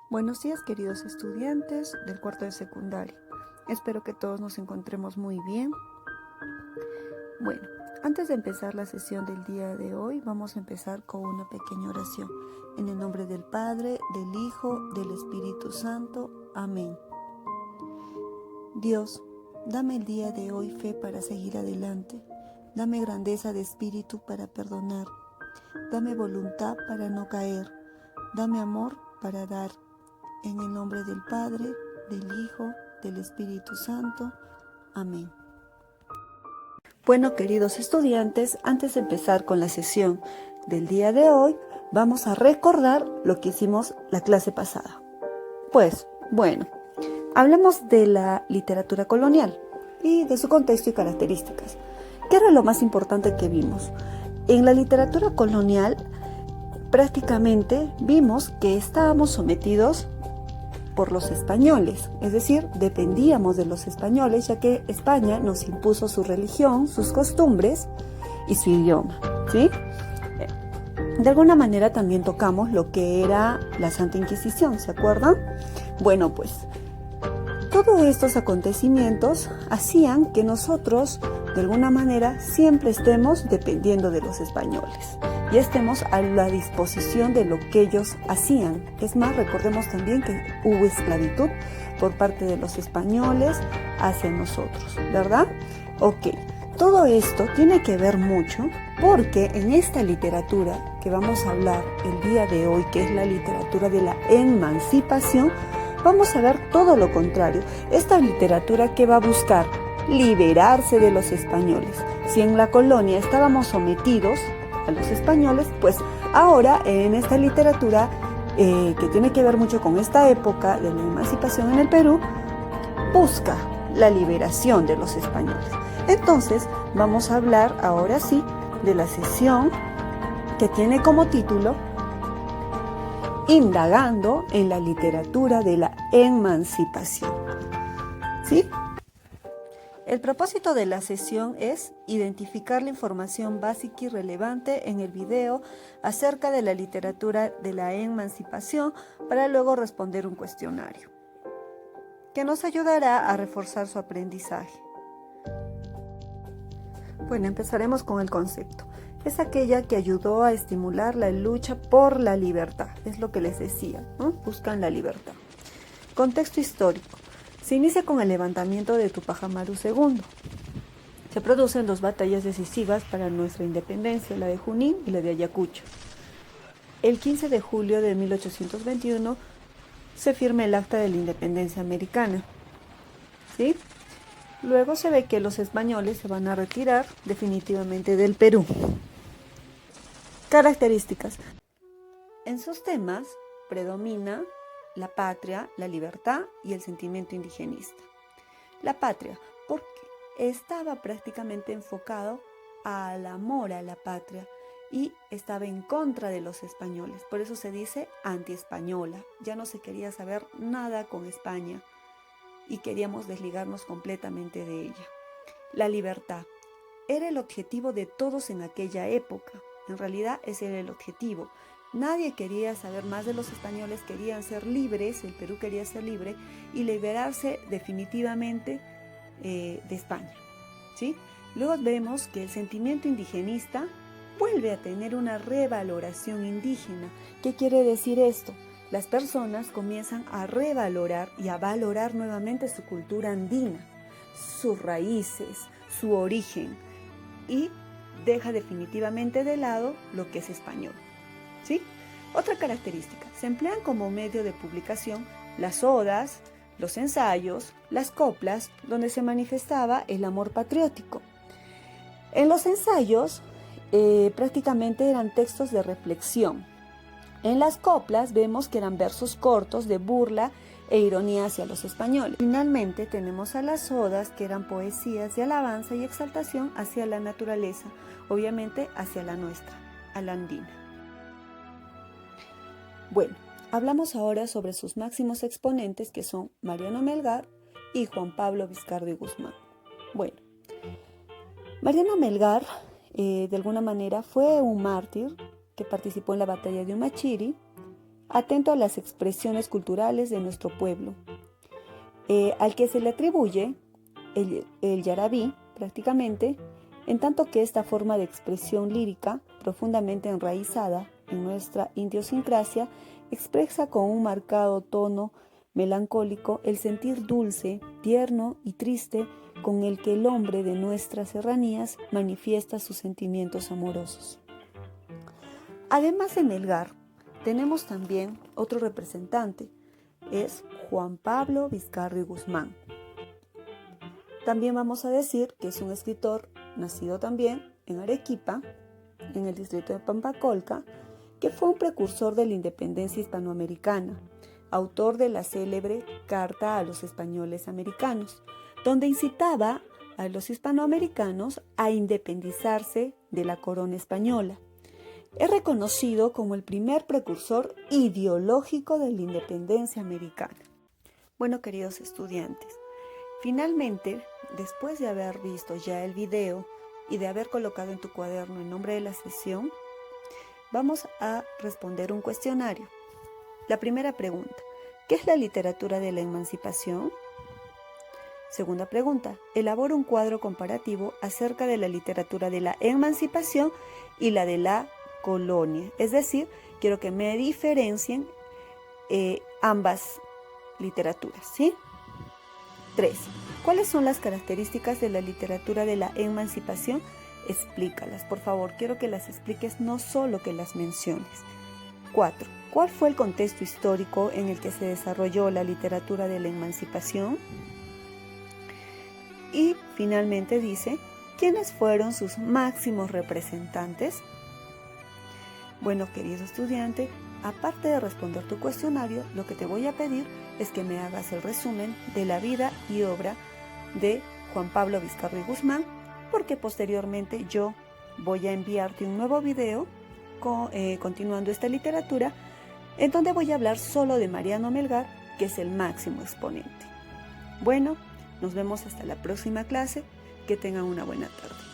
Buenos días, queridos estudiantes del cuarto de secundaria. Espero que todos nos encontremos muy bien. Bueno, antes de empezar la sesión del día de hoy, vamos a empezar con una pequeña oración. En el nombre del Padre, del Hijo, del Espíritu Santo. Amén. Dios, dame el día de hoy fe para seguir adelante. Dame grandeza de espíritu para perdonar. Dame voluntad para no caer. Dame amor para dar. En el nombre del Padre, del Hijo, del Espíritu Santo. Amén. Bueno, queridos estudiantes, antes de empezar con la sesión del día de hoy, vamos a recordar lo que hicimos la clase pasada. Pues, bueno, hablamos de la literatura colonial y de su contexto y características. ¿Qué era lo más importante que vimos? En la literatura colonial, prácticamente vimos que estábamos sometidos por los españoles, es decir, dependíamos de los españoles, ya que España nos impuso su religión, sus costumbres y su idioma, ¿sí? De alguna manera también tocamos lo que era la Santa Inquisición, ¿se acuerdan? Bueno, pues todos estos acontecimientos hacían que nosotros, de alguna manera, siempre estemos dependiendo de los españoles y estemos a la disposición de lo que ellos hacían. Es más, recordemos también que hubo esclavitud por parte de los españoles hacia nosotros, ¿verdad? Ok, todo esto tiene que ver mucho porque en esta literatura que vamos a hablar el día de hoy, que es la literatura de la emancipación, vamos a ver todo lo contrario. Esta literatura que va a buscar liberarse de los españoles. Si en la colonia estábamos sometidos a los españoles, pues ahora en esta literatura que tiene que ver mucho con esta época de la emancipación en el Perú, busca la liberación de los españoles. Entonces vamos a hablar ahora sí de la sesión que tiene como título Indagando en la literatura de la emancipación. ¿Sí? El propósito de la sesión es identificar la información básica y relevante en el video acerca de la literatura de la emancipación para luego responder un cuestionario que nos ayudará a reforzar su aprendizaje. Bueno, empezaremos con el concepto. Es aquella que ayudó a estimular la lucha por la libertad. Es lo que les decía, ¿no? Buscan la libertad. Contexto histórico. Se inicia con el levantamiento de Tupac Amaru II. Se producen dos batallas decisivas para nuestra independencia, la de Junín y la de Ayacucho. El 15 de julio de 1821 se firma el Acta de la Independencia Americana. ¿Sí? Luego se ve que los españoles se van a retirar definitivamente del Perú. Características. En sus temas predomina la patria, la libertad y el sentimiento indigenista. La patria, porque estaba prácticamente enfocado al amor a la patria y estaba en contra de los españoles. Por eso se dice antiespañola. Ya no se quería saber nada con España y queríamos desligarnos completamente de ella. La libertad era el objetivo de todos en aquella época. En realidad ese era el objetivo. Nadie quería saber más de los españoles, querían ser libres, el Perú quería ser libre y liberarse definitivamente de España, ¿sí? Luego vemos que el sentimiento indigenista vuelve a tener una revaloración indígena. ¿Qué quiere decir esto? Las personas comienzan a revalorar y a valorar nuevamente su cultura andina, sus raíces, su origen, y deja definitivamente de lado lo que es español, ¿sí? Otra característica, se emplean como medio de publicación las odas, los ensayos, las coplas, donde se manifestaba el amor patriótico. En los ensayos prácticamente eran textos de reflexión. En las coplas vemos que eran versos cortos de burla e ironía hacia los españoles. Finalmente tenemos a las odas, que eran poesías de alabanza y exaltación hacia la naturaleza, obviamente hacia la nuestra, a la andina. Bueno, hablamos ahora sobre sus máximos exponentes, que son Mariano Melgar y Juan Pablo Vizcardo y Guzmán. Bueno, Mariano Melgar, de alguna manera, fue un mártir que participó en la batalla de Humachiri atento a las expresiones culturales de nuestro pueblo, al que se le atribuye el yarabí prácticamente, en tanto que esta forma de expresión lírica, profundamente enraizada en nuestra idiosincrasia, expresa con un marcado tono melancólico el sentir dulce, tierno y triste con el que el hombre de nuestras serranías manifiesta sus sentimientos amorosos. Además de Melgar, tenemos también otro representante, es Juan Pablo Vizcarra y Guzmán. También vamos a decir que es un escritor nacido también en Arequipa, en el distrito de Pampacolca, que fue un precursor de la independencia hispanoamericana, autor de la célebre Carta a los Españoles Americanos, donde incitaba a los hispanoamericanos a independizarse de la corona española. Es reconocido como el primer precursor ideológico de la independencia americana. Bueno, queridos estudiantes, finalmente, después de haber visto ya el video y de haber colocado en tu cuaderno el nombre de la sesión, vamos a responder un cuestionario. La primera pregunta, ¿qué es la literatura de la emancipación? Segunda pregunta, elabora un cuadro comparativo acerca de la literatura de la emancipación y la de la colonia. Es decir, quiero que me diferencien ambas literaturas, ¿sí? 3. ¿Cuáles son las características de la literatura de la emancipación? Explícalas, por favor. Quiero que las expliques, no solo que las menciones. 4. ¿Cuál fue el contexto histórico en el que se desarrolló la literatura de la emancipación? Y finalmente dice, ¿quiénes fueron sus máximos representantes? Bueno, querido estudiante, aparte de responder tu cuestionario, lo que te voy a pedir es que me hagas el resumen de la vida y obra de Juan Pablo Vizcarra y Guzmán, porque posteriormente yo voy a enviarte un nuevo video continuando esta literatura, en donde voy a hablar solo de Mariano Melgar, que es el máximo exponente. Bueno, nos vemos hasta la próxima clase. Que tengan una buena tarde.